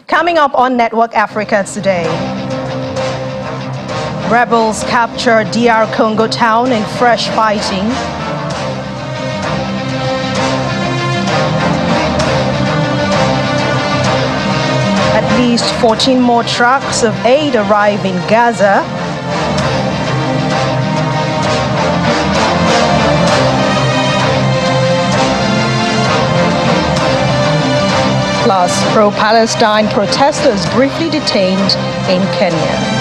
Coming up on Network Africa today, rebels capture DR Congo town in fresh fighting. At least 14 more trucks of aid arrive in Gaza. Plus, pro-Palestine protesters briefly detained in Kenya.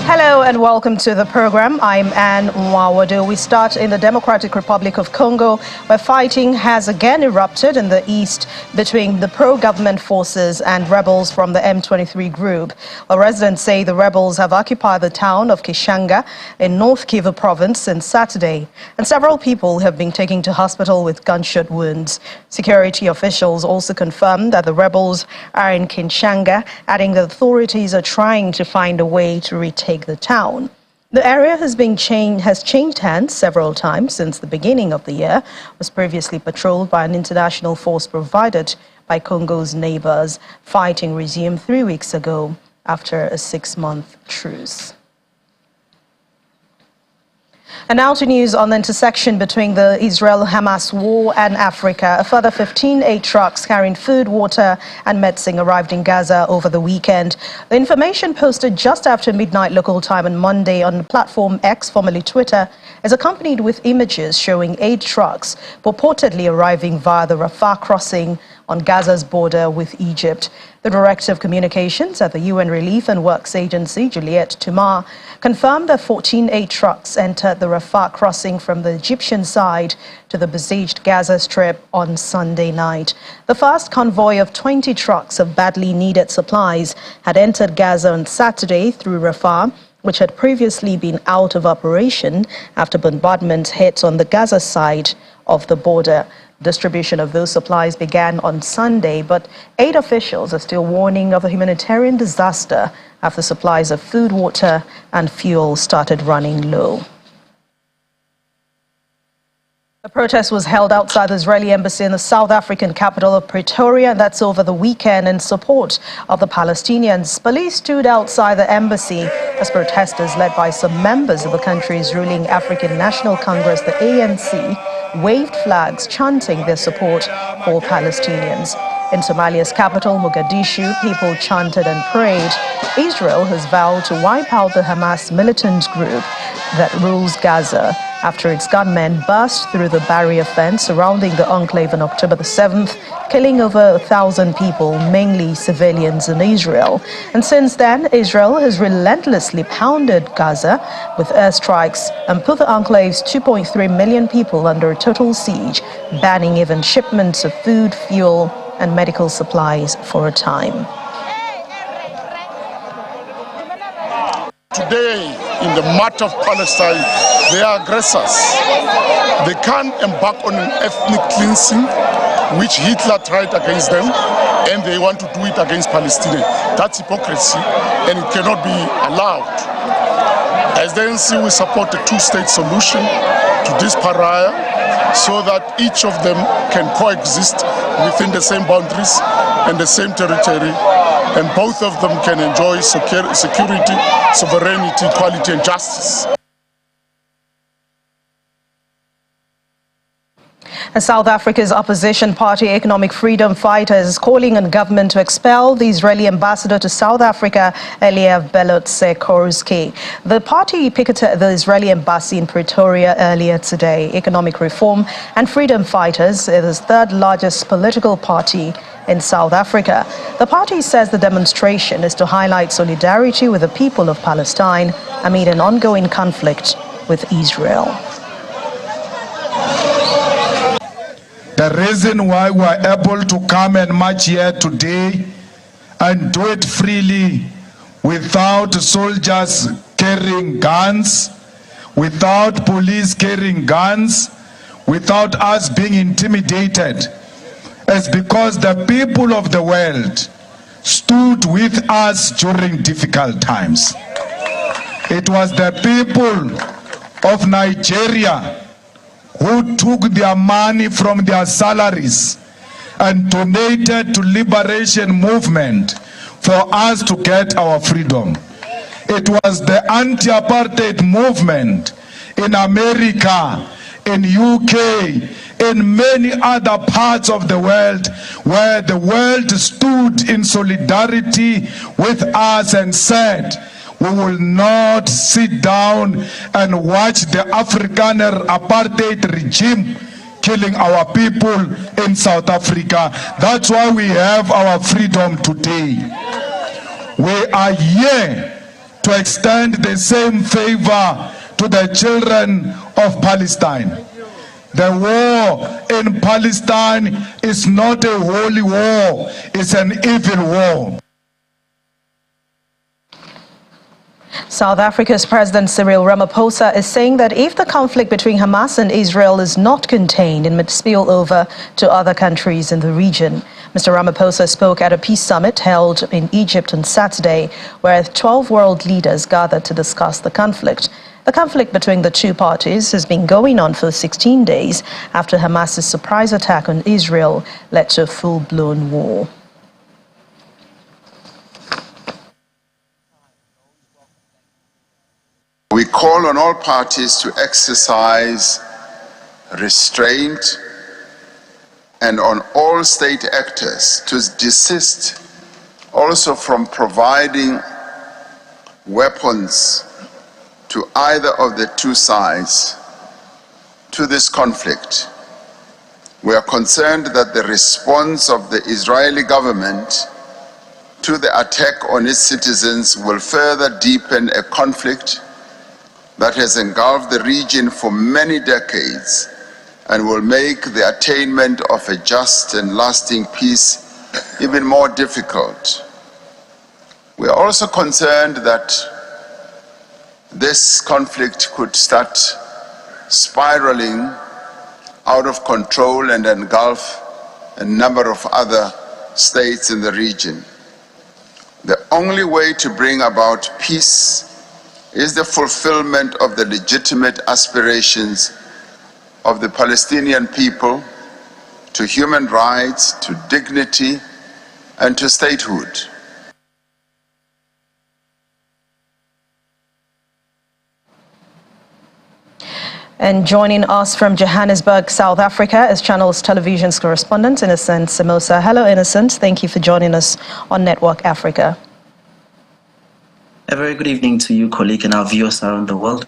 Hello and welcome to the program. I'm Anne Mwawadu. We start in the Democratic Republic of Congo, where fighting has again erupted in the east between the pro-government forces and rebels from the M23 group. Well, residents say the rebels have occupied the town of Kishanga in North Kivu province since Saturday, and several people have been taken to hospital with gunshot wounds. Security officials also confirmed that the rebels are in Kishanga, adding that authorities are trying to find a way to retake the town. The area has changed hands several times since the beginning of the year. It was previously patrolled by an international force provided by Congo's neighbors. Fighting resumed 3 weeks ago after a 6-month truce. And now to news on the intersection between the Israel-Hamas war and Africa. A further 15 aid trucks carrying food, water and medicine arrived in Gaza over the weekend. The information posted just after midnight local time on Monday on the platform X, formerly Twitter, is accompanied with images showing aid trucks purportedly arriving via the Rafah crossing on Gaza's border with Egypt. The Director of Communications at the UN Relief and Works Agency, Juliette Tumar, confirmed that 14 aid trucks entered the Rafah crossing from the Egyptian side to the besieged Gaza Strip on Sunday night. The first convoy of 20 trucks of badly needed supplies had entered Gaza on Saturday through Rafah, which had previously been out of operation after bombardment hit on the Gaza side of the border. Distribution of those supplies began on Sunday, but aid officials are still warning of a humanitarian disaster after supplies of food, water and fuel started running low. A protest was held outside the Israeli embassy in the South African capital of Pretoria, and that's over the weekend in support of the Palestinians. Police stood outside the embassy as protesters led by some members of the country's ruling African National Congress, the ANC, waved flags chanting their support for Palestinians. In Somalia's capital, Mogadishu, people chanted and prayed. Israel has vowed to wipe out the Hamas militant group that rules Gaza after its gunmen burst through the barrier fence surrounding the enclave on October the 7th, killing over 1,000 people, mainly civilians in Israel. And since then, Israel has relentlessly pounded Gaza with airstrikes and put the enclave's 2.3 million people under a total siege, banning even shipments of food, fuel, and medical supplies for a time. Today, in the mart of Palestine, they are aggressors. They can't embark on an ethnic cleansing, which Hitler tried against them, and they want to do it against Palestinians. That's hypocrisy, and it cannot be allowed. As the ANC, we support a two-state solution to this pariah, so that each of them can coexist within the same boundaries and the same territory, and both of them can enjoy security, sovereignty, equality, and justice. South Africa's opposition party, Economic Freedom Fighters, is calling on government to expel the Israeli ambassador to South Africa, Eliav Belotse-Korski. The party picketed the Israeli embassy in Pretoria earlier today. Economic Reform and Freedom Fighters is the third largest political party in South Africa. The party says the demonstration is to highlight solidarity with the people of Palestine amid an ongoing conflict with Israel. The reason why we are able to come and march here today and do it freely without soldiers carrying guns, without police carrying guns, without us being intimidated, is because the people of the world stood with us during difficult times. It was the people of Nigeria who took their money from their salaries and donated to liberation movement for us to get our freedom. It was the anti-apartheid movement in America, in UK, in many other parts of the world where the world stood in solidarity with us and said, we will not sit down and watch the Afrikaner apartheid regime killing our people in South Africa. That's why we have our freedom today. We are here to extend the same favor to the children of Palestine. The war in Palestine is not a holy war, it's an evil war. South Africa's President Cyril Ramaphosa is saying that if the conflict between Hamas and Israel is not contained, it may spill over to other countries in the region. Mr. Ramaphosa spoke at a peace summit held in Egypt on Saturday, where 12 world leaders gathered to discuss the conflict. The conflict between the two parties has been going on for 16 days after Hamas's surprise attack on Israel led to a full-blown war. We call on all parties to exercise restraint and on all state actors to desist also from providing weapons to either of the two sides to this conflict. We are concerned that the response of the Israeli government to the attack on its citizens will further deepen a conflict that has engulfed the region for many decades and will make the attainment of a just and lasting peace even more difficult. We are also concerned that this conflict could start spiraling out of control and engulf a number of other states in the region. The only way to bring about peace is the fulfillment of the legitimate aspirations of the Palestinian people to human rights, to dignity, and to statehood. And joining us from Johannesburg, South Africa, is Channels Television's correspondent, Innocent Samosa. Hello, Innocent. Thank you for joining us on Network Africa. A very good evening to you, colleague, and our viewers around the world.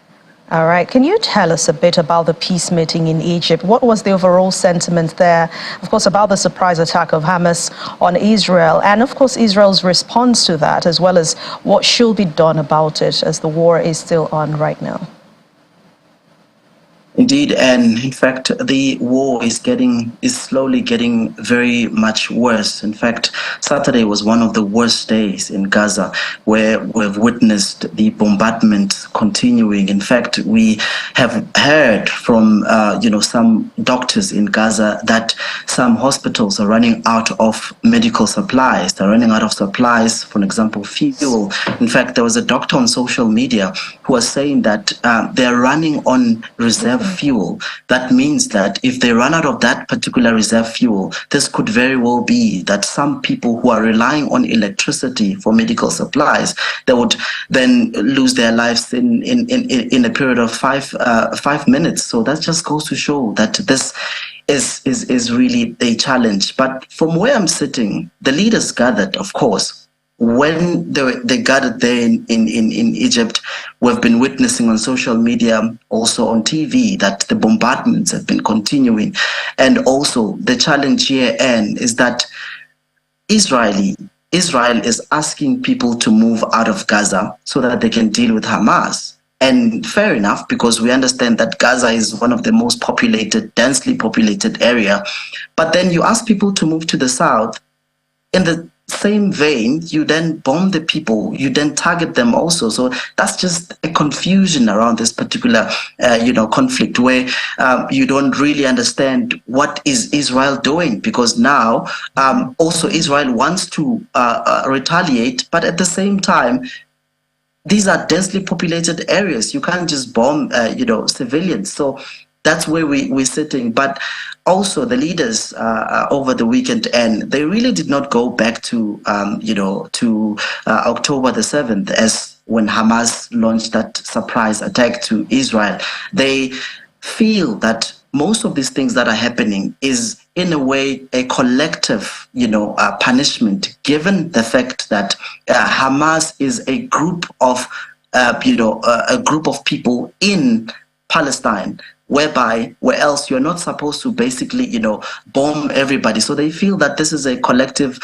All right. Can you tell us a bit about the peace meeting in Egypt? What was the overall sentiment there? Of course, about the surprise attack of Hamas on Israel, and of course, Israel's response to that, as well as what should be done about it as the war is still on right now. Indeed, and in fact, the war is slowly getting very much worse. In fact, Saturday was one of the worst days in Gaza, where we've witnessed the bombardment continuing. In fact, we have heard from some doctors in Gaza that some hospitals are running out of medical supplies. They're running out of supplies, for example, fuel. In fact, there was a doctor on social media who was saying that they're running on reserve fuel. That means that if they run out of that particular reserve fuel, this could very well be that some people who are relying on electricity for medical supplies, they would then lose their lives in a period of 5 minutes. So that just goes to show that this is really a challenge. But from where I'm sitting, the leaders gathered, of course. When they gathered there in Egypt, we've been witnessing on social media, also on TV, that the bombardments have been continuing. And also the challenge here is that Israel is asking people to move out of Gaza so that they can deal with Hamas. And fair enough, because we understand that Gaza is one of the most populated, densely populated area. But then you ask people to move to the south, in the same vein, you then bomb the people, you then target them also. So that's just a confusion around this particular, conflict where you don't really understand what is Israel doing, because now also Israel wants to retaliate, but at the same time, these are densely populated areas. You can't just bomb, civilians. So that's where we're sitting. But also the leaders over the weekend, and they really did not go back to, October the 7th, as when Hamas launched that surprise attack to Israel. They feel that most of these things that are happening is in a way a collective, punishment, given the fact that Hamas is a group of, a group of people in Palestine, where else you're not supposed to basically, bomb everybody. So they feel that this is a collective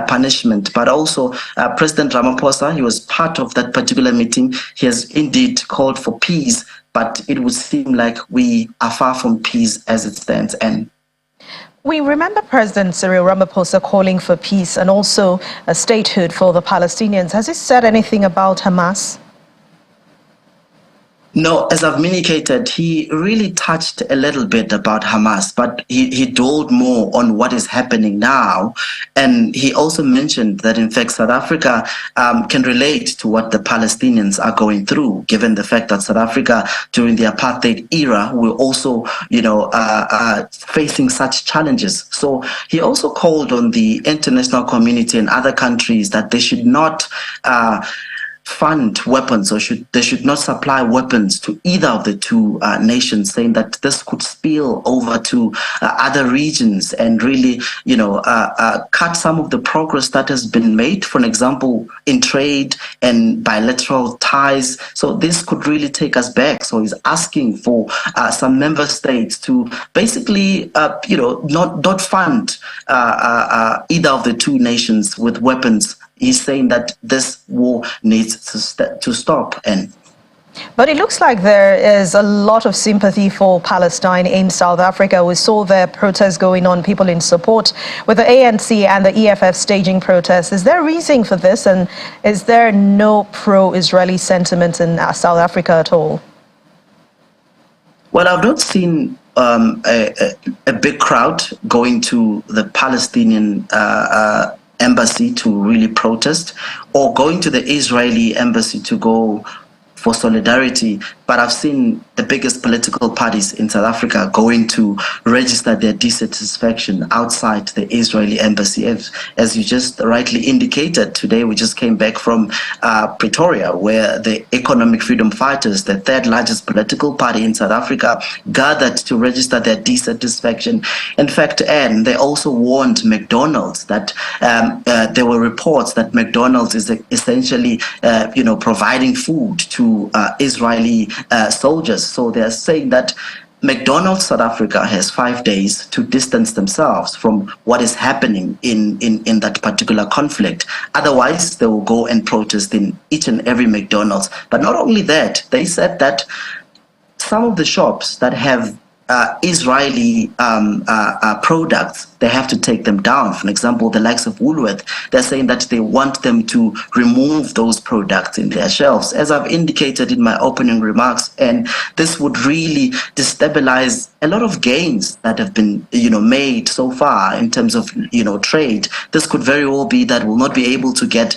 punishment. But also President Ramaphosa, he was part of that particular meeting. He has indeed called for peace, but it would seem like we are far from peace as it stands. And we remember President Cyril Ramaphosa calling for peace and also a statehood for the Palestinians. Has he said anything about Hamas? No, as I've indicated, he really touched a little bit about Hamas, but he dwelled more on what is happening now. And he also mentioned that, in fact, South Africa can relate to what the Palestinians are going through, given the fact that South Africa, during the apartheid era, were also, facing such challenges. So he also called on the international community and other countries that they should not fund weapons, or they should not supply weapons to either of the two nations, saying that this could spill over to other regions and really, cut some of the progress that has been made, for example, in trade and bilateral ties. So this could really take us back. So he's asking for some member states to basically, not fund either of the two nations with weapons. He's saying that this war needs to stop. But it looks like there is a lot of sympathy for Palestine in South Africa. We saw there protests going on, people in support with the ANC and the EFF staging protests. Is there a reason for this, and is there no pro-Israeli sentiment in South Africa at all? Well, I've not seen a big crowd going to the Palestinian embassy to really protest, or going to the Israeli embassy to go for solidarity. But I've seen the biggest political parties in South Africa going to register their dissatisfaction outside the Israeli embassy. As you just rightly indicated, today we just came back from Pretoria, where the Economic Freedom Fighters, the third largest political party in South Africa, gathered to register their dissatisfaction. In fact, and they also warned McDonald's that there were reports that McDonald's is essentially, providing food to Israeli soldiers. So they're saying that McDonald's South Africa has 5 days to distance themselves from what is happening in that particular conflict. Otherwise, they will go and protest in each and every McDonald's. But not only that, they said that some of the shops that have Israeli products, they have to take them down. For example, the likes of Woolworth, they're saying that they want them to remove those products in their shelves, as I've indicated in my opening remarks. And this would really destabilize a lot of gains that have been, made so far in terms of, trade. This could very well be that we'll not be able to get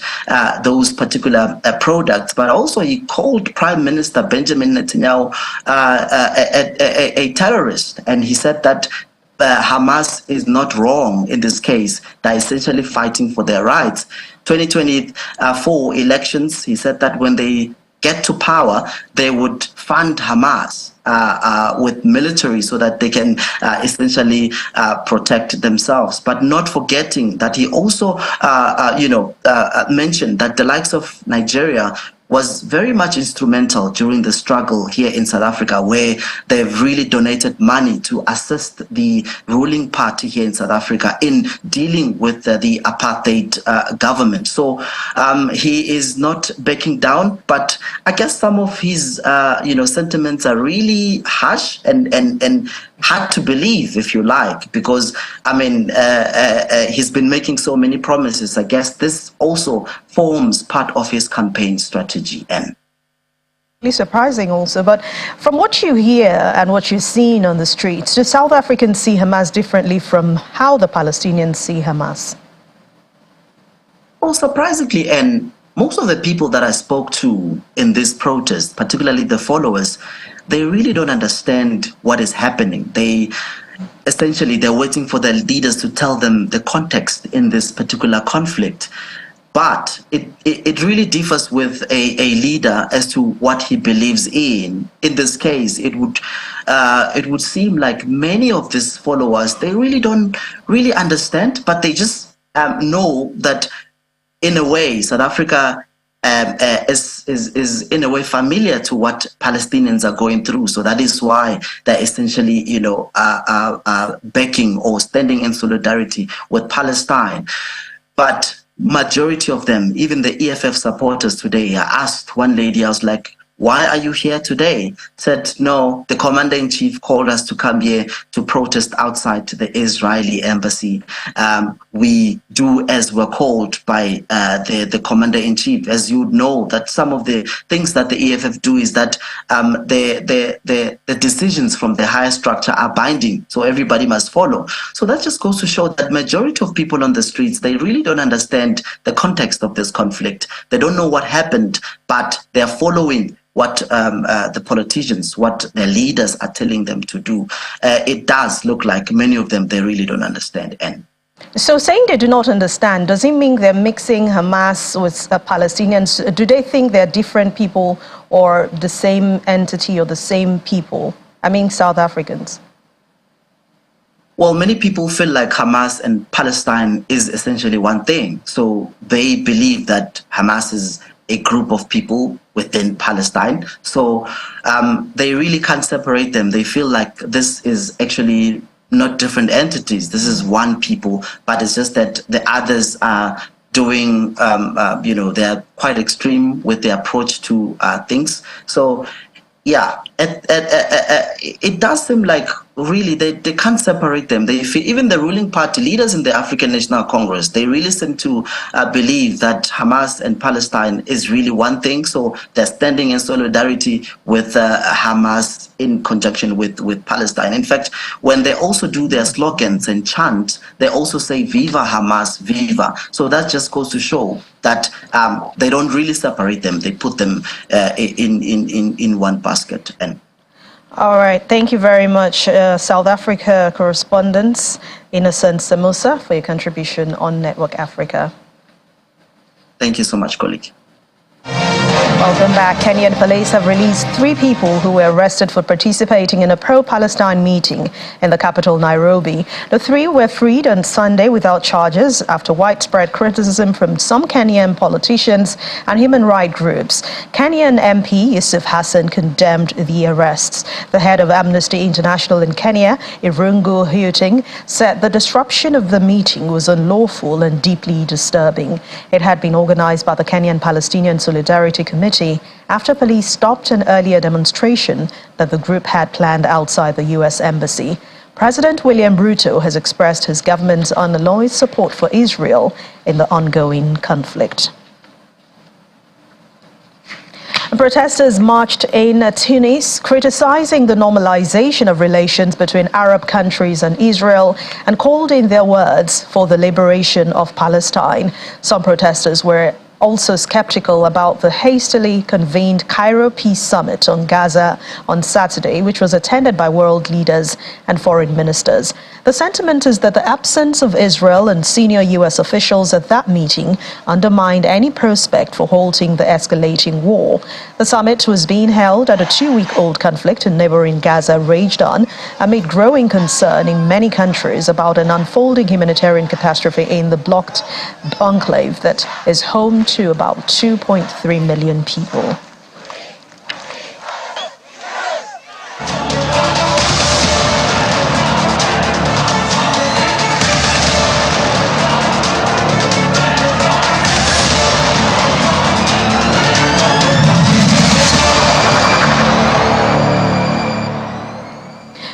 those particular products. But also, he called Prime Minister Benjamin Netanyahu a terrorist, and he said that Hamas is not wrong in this case. They're essentially fighting for their rights. 2024 elections, he said that when they get to power, they would fund Hamas with military so that they can essentially protect themselves. But not forgetting that he also, mentioned that the likes of Nigeria was very much instrumental during the struggle here in South Africa, where they've really donated money to assist the ruling party here in South Africa in dealing with the apartheid government. So he is not backing down, but I guess some of his sentiments are really harsh and hard to believe, if you like, because he's been making so many promises. I guess this also forms part of his campaign strategy. And surprising also, but from what you hear and what you've seen on the streets, do South Africans see Hamas differently from how the Palestinians see Hamas? Well, surprisingly, and most of the people that I spoke to in this protest, particularly the followers, they really don't understand what is happening. They're waiting for their leaders to tell them the context in this particular conflict. But it really differs with a leader as to what he believes in. In this case, it would seem like many of these followers, they really don't really understand, but they just know that in a way, South Africa is in a way familiar to what Palestinians are going through. So that is why they're essentially, backing or standing in solidarity with Palestine. But majority of them, even the EFF supporters today, I asked one lady, I was like, why are you here today? Said, no, the commander-in-chief called us to come here to protest outside the Israeli embassy. We do as we're called by the commander-in-chief. As you know, that some of the things that the EFF do is that the decisions from the higher structure are binding, so everybody must follow. So that just goes to show that majority of people on the streets, they really don't understand the context of this conflict. They don't know what happened, but they're following what the politicians, what their leaders are telling them to do. It does look like many of them, they really don't understand. And so saying they do not understand, does it mean they're mixing Hamas with Palestinians? Do they think they're different people or the same entity or the same people? I mean, South Africans. Well, many people feel like Hamas and Palestine is essentially one thing. So they believe that Hamas is a group of people within Palestine. So they really can't separate them. They feel like this is actually not different entities. This is one people, but it's just that the others are doing, they're quite extreme with their approach to things. So yeah, it does seem like really they can't separate them. They feel, even the ruling party leaders in the African National Congress, they really seem to believe that Hamas and Palestine is really one thing. So they're standing in solidarity with Hamas in conjunction with Palestine. In fact, when they also do their slogans and chant, they also say "Viva Hamas, Viva." So that just goes to show that they don't really separate them. They put them in one basket. And all right, thank you very much, South Africa correspondent Innocent Samusa, for your contribution on Network Africa. Thank you so much, colleague. Welcome back. Kenyan police have released 3 people who were arrested for participating in a pro-Palestine meeting in the capital, Nairobi. The 3 were freed on Sunday without charges after widespread criticism from some Kenyan politicians and human rights groups. Kenyan MP Yusuf Hassan condemned the arrests. The head of Amnesty International in Kenya, Irungu Huiting, said the disruption of the meeting was unlawful and deeply disturbing. It had been organized by the Kenyan Palestinian Solidarity Committee after police stopped an earlier demonstration that the group had planned outside the U.S. Embassy. President William Ruto has expressed his government's unalloyed support for Israel in the ongoing conflict. Protesters marched in Tunis, criticizing the normalization of relations between Arab countries and Israel, and called, in their words, for the liberation of Palestine. Some protesters were also skeptical about the hastily convened Cairo Peace Summit on Gaza on Saturday, which was attended by world leaders and foreign ministers. The sentiment is that the absence of Israel and senior U.S. officials at that meeting undermined any prospect for halting the escalating war. The summit was being held at a 2-week-old conflict in neighboring Gaza raged on amid growing concern in many countries about an unfolding humanitarian catastrophe in the blocked enclave that is home home to about 2.3 million people.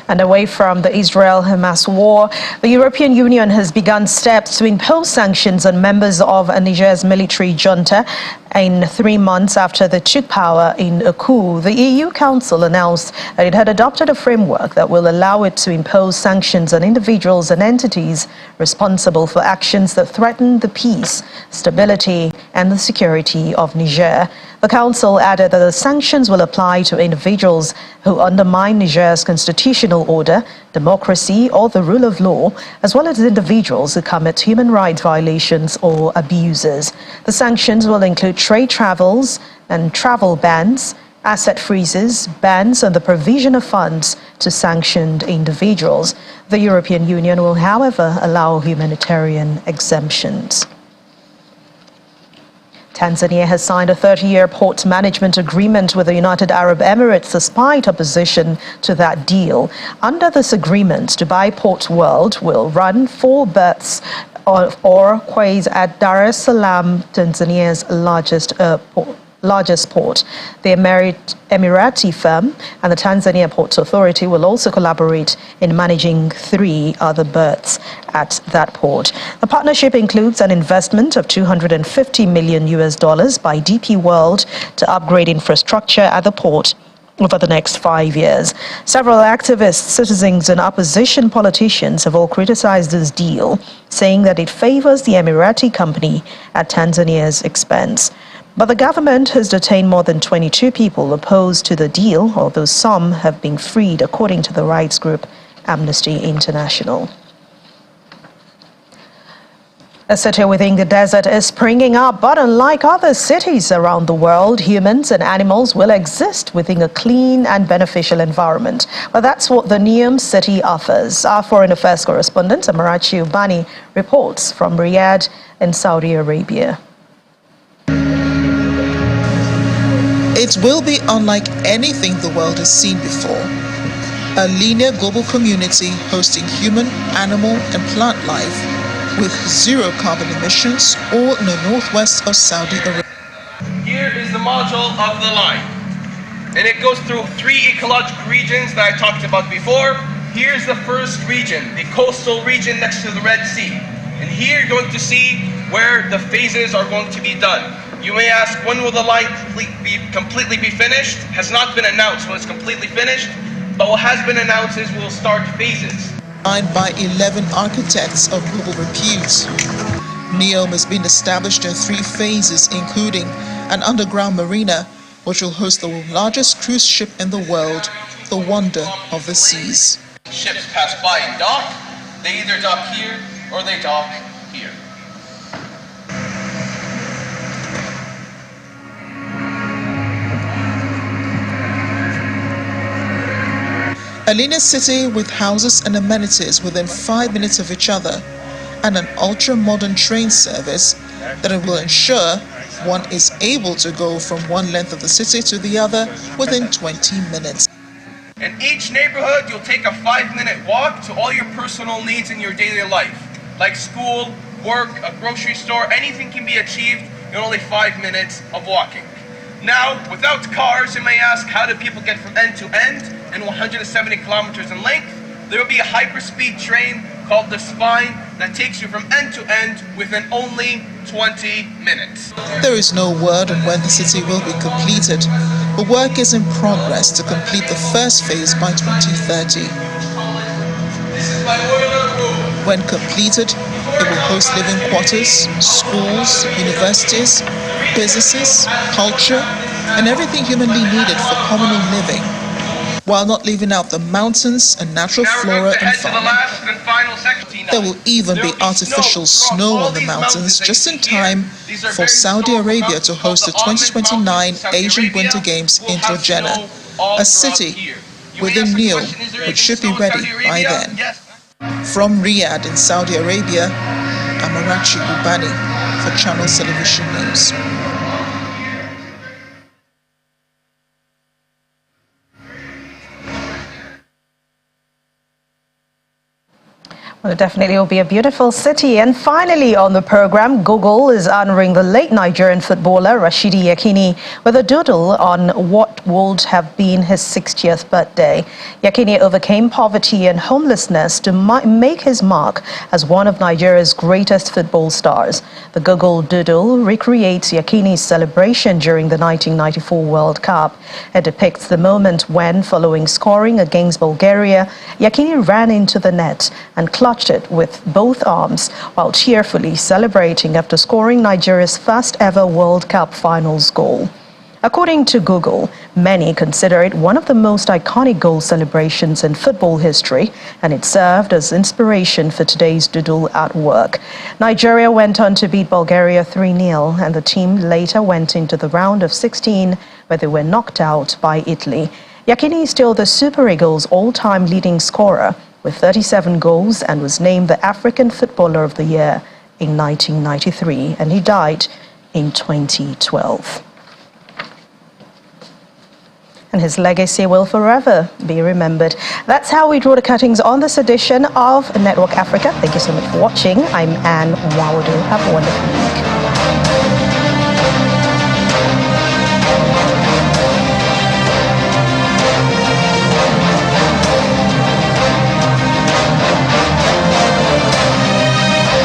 And away from the Israel-Hamas war, the European Union has begun steps to impose sanctions on members of Niger's military junta in 3 months after they took power in a coup. The EU Council announced that it had adopted a framework that will allow it to impose sanctions on individuals and entities responsible for actions that threaten the peace, stability, and the security of Niger. The Council added that the sanctions will apply to individuals who undermine Niger's constitutional order, democracy, or the rule of law, as well as individuals who commit human rights violations or abuses. The sanctions will include trade travels and travel bans, asset freezes, bans on the provision of funds to sanctioned individuals. The European Union will, however, allow humanitarian exemptions. Tanzania has signed a 30-year port management agreement with the United Arab Emirates despite opposition to that deal. Under this agreement, Dubai Port World will run 4 berths or quays at Dar es Salaam, Tanzania's largest port. The Emirati firm and the Tanzania Ports Authority will also collaborate in managing 3 other berths at that port. The partnership includes an investment of $250 million by DP World to upgrade infrastructure at the port over the next 5 years. Several activists, citizens, and opposition politicians have all criticized this deal, saying that it favors the Emirati company at Tanzania's expense. But the government has detained more than 22 people opposed to the deal, although some have been freed, according to the rights group Amnesty International. A city within the desert is springing up, but unlike other cities around the world, humans and animals will exist within a clean and beneficial environment. Well, that's what the Neom city offers. Our foreign affairs correspondent, Amarachi Ubani, reports from Riyadh in Saudi Arabia. It will be unlike anything the world has seen before. A linear global community hosting human, animal, and plant life with zero carbon emissions, all in the northwest of Saudi Arabia. Here is the module of the line, and it goes through 3 ecological regions that I talked about before. Here's the first region, the coastal region next to the Red Sea. And here you're going to see where the phases are going to be done. You may ask, when will the line completely be finished? Has not been announced when it's completely finished, but what has been announced is we'll start phases. Designed by 11 architects of global repute. Neom has been established in 3 phases, including an underground marina, which will host the largest cruise ship in the world, the Wonder of the Seas. Ships pass by and dock. They either dock here or they dock here. A linear city with houses and amenities within 5 minutes of each other, and an ultra-modern train service that will ensure one is able to go from one length of the city to the other within 20 minutes. In each neighborhood, you'll take a 5-minute walk to all your personal needs in your daily life, like school, work, a grocery store. Anything can be achieved in only 5 minutes of walking. Now, without cars, you may ask, how do people get from end to end and 170 kilometers in length? There will be a hyperspeed train called the Spine that takes you from end to end within only 20 minutes. There is no word on when the city will be completed, but work is in progress to complete the first phase by 2030. This is my boiler room. When completed, it will host living quarters, schools, universities, businesses, culture, and everything humanly needed for communal living, while not leaving out the mountains and natural flora and fauna. There will even be artificial snow on the mountains just in time for Saudi Arabia to host the 2029 Asian Winter Games in Jeddah, a city within Neom, which should be ready by then. From Riyadh in Saudi Arabia, Amarachi Ubani, for Channels Television News. Well, it definitely will be a beautiful city. And finally on the program, Google is honoring the late Nigerian footballer Rashidi Yekini with a doodle on what would have been his 60th birthday. Yekini overcame poverty and homelessness to make his mark as one of Nigeria's greatest football stars. The Google doodle recreates Yekini's celebration during the 1994 World Cup. It depicts the moment when, following scoring against Bulgaria, Yekini ran into the net and clutched it with both arms while cheerfully celebrating after scoring Nigeria's first ever World Cup finals goal. According to Google, many consider it one of the most iconic goal celebrations in football history, and it served as inspiration for today's doodle artwork. Nigeria went on to beat Bulgaria 3-0, and the team later went into the round of 16, where they were knocked out by Italy. Yekini is still the Super Eagles' all-time leading scorer, with 37 goals, and was named the African Footballer of the Year in 1993, and he died in 2012. And his legacy will forever be remembered. That's how we draw the curtains on this edition of Network Africa. Thank you so much for watching. I'm Anne Mwaudu. Have a wonderful week.